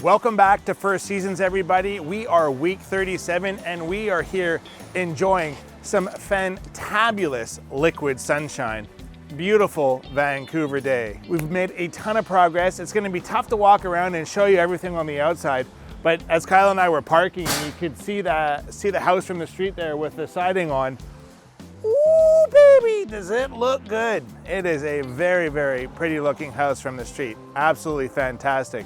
Welcome back to First Seasons, everybody. We are week 37 and we are here enjoying some fantabulous liquid sunshine. Beautiful Vancouver day. We've made a ton of progress. It's gonna be tough to walk around and show you everything on the outside, but as Kyle and I were parking, you could see the house from the street there with the siding on. Ooh, baby, does it look good? It is a very, very pretty looking house from the street. Absolutely fantastic.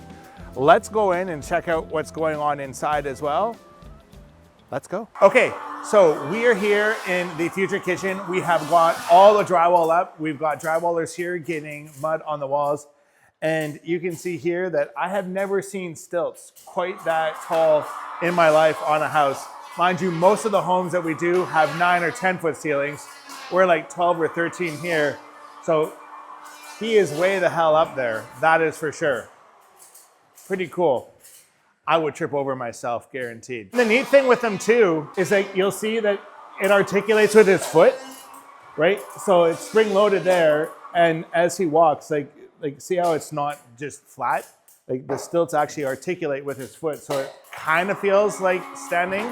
Let's go in and check out what's going on inside as well. Let's go. Okay, so we are here in the future kitchen. We have got all the drywall up. We've got drywallers here getting mud on the walls. And you can see here that I have never seen stilts quite that tall in my life on a house. Mind you, most of the homes that we do have 9 or 10 foot ceilings. We're like 12 or 13 here. So he is way the hell up there. That is for sure. Pretty cool. I would trip over myself, guaranteed. The neat thing with them too is that you'll see that it articulates with his foot, right? So it's spring loaded there, and as he walks, like see how it's not just flat? Like the stilts actually articulate with his foot, so it kind of feels like standing,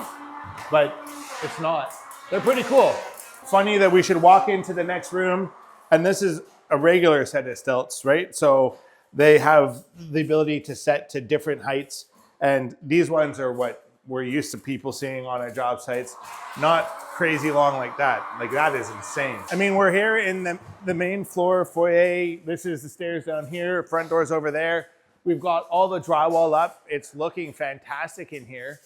but it's not. They're pretty cool. Funny that we should walk into the next room, and this is a regular set of stilts, right? So they have the ability to set to different heights, and these ones are what we're used to people seeing on our job sites. Not crazy long like that. Like that is insane. I mean, we're here in the main floor foyer. This is the stairs down here, front door's over there. We've got all the drywall up. It's looking fantastic in here.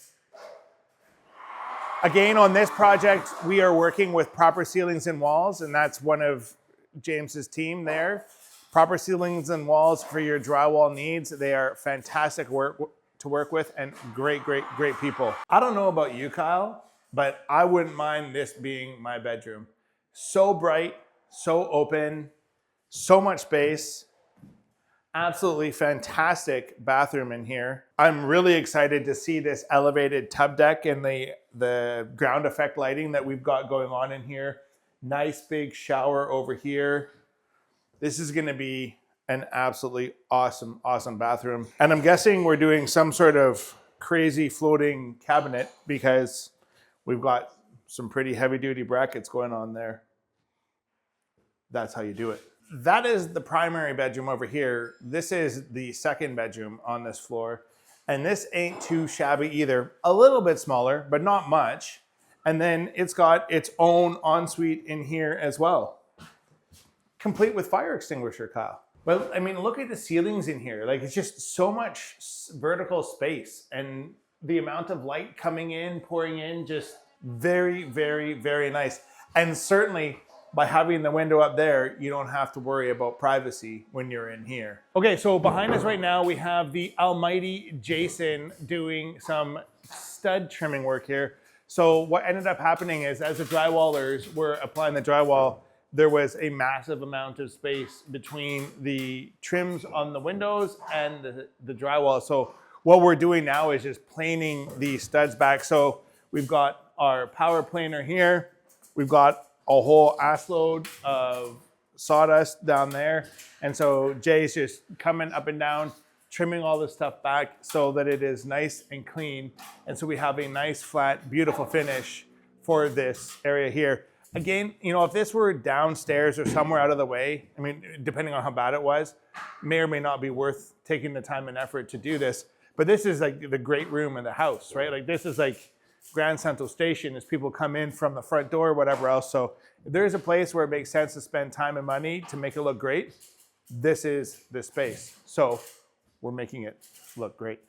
Again, on this project, we are working with proper ceilings and walls, and that's one of James's team there. Proper ceilings and walls for your drywall needs. They are fantastic to work with and great people. I don't know about you, Kyle, but I wouldn't mind this being my bedroom. So bright, so open, so much space. Absolutely fantastic bathroom in here. I'm really excited to see this elevated tub deck and the ground effect lighting that we've got going on in here. Nice big shower over here. This is gonna be an absolutely awesome bathroom. And I'm guessing we're doing some sort of crazy floating cabinet because we've got some pretty heavy duty brackets going on there. That's how you do it. That is the primary bedroom over here. This is the second bedroom on this floor. And this ain't too shabby either. A little bit smaller, but not much. And then it's got its own ensuite in here as well. Complete with fire extinguisher, Kyle. But I mean, look at the ceilings in here. Like it's just so much vertical space and the amount of light coming in, pouring in, just very nice. And certainly by having the window up there, you don't have to worry about privacy when you're in here. Okay, so behind us right now, we have the almighty Jason doing some stud trimming work here. So what ended up happening is as the drywallers were applying the drywall, there was a massive amount of space between the trims on the windows and the drywall. So what we're doing now is just planing the studs back. So we've got our power planer here. We've got a whole ass load of sawdust down there. And so Jay's just coming up and down, trimming all this stuff back so that it is nice and clean. And so we have a nice, flat, beautiful finish for this area here. Again, you know, if this were downstairs or somewhere out of the way, I mean, depending on how bad it was, may or may not be worth taking the time and effort to do this. But this is like the great room in the house, right? Like this is like Grand Central Station as people come in from the front door or whatever else. So if there's a place where it makes sense to spend time and money to make it look great, this is the space. So we're making it look great.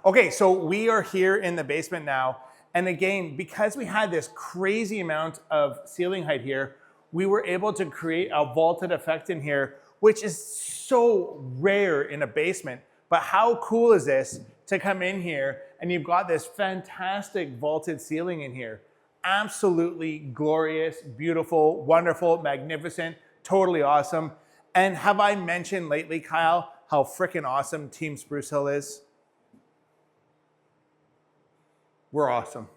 Okay, so we are here in the basement now. And again, because we had this crazy amount of ceiling height here, we were able to create a vaulted effect in here, which is so rare in a basement. But how cool is this to come in here and you've got this fantastic vaulted ceiling in here. Absolutely glorious, beautiful, wonderful, magnificent, totally awesome. And have I mentioned lately, Kyle, how freaking awesome Team Sprucehill is? We're awesome.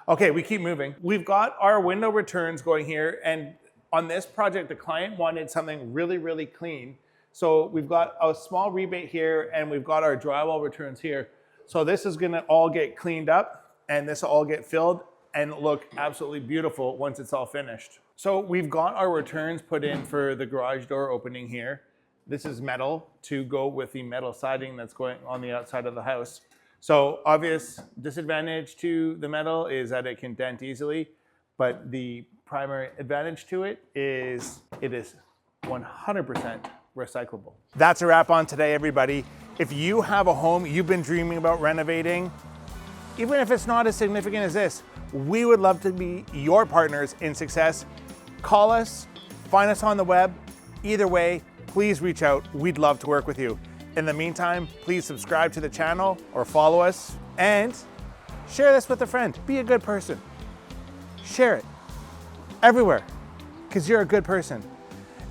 Okay, we keep moving. We've got our window returns going here, and on this project, the client wanted something really clean. So we've got a small rebate here, and we've got our drywall returns here. So this is gonna all get cleaned up and this will all get filled and look absolutely beautiful once it's all finished. So we've got our returns put in for the garage door opening here. This is metal to go with the metal siding that's going on the outside of the house. So obvious disadvantage to the metal is that it can dent easily, but the primary advantage to it is 100% recyclable. That's a wrap on today, everybody. If you have a home you've been dreaming about renovating, even if it's not as significant as this, we would love to be your partners in success. Call us, find us on the web. Either way, please reach out. We'd love to work with you. In the meantime, please subscribe to the channel or follow us and share this with a friend. Be a good person. Share it everywhere because you're a good person.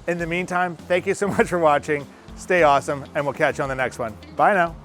In the meantime, thank you so much for watching. Stay awesome and we'll catch you on the next one. Bye now.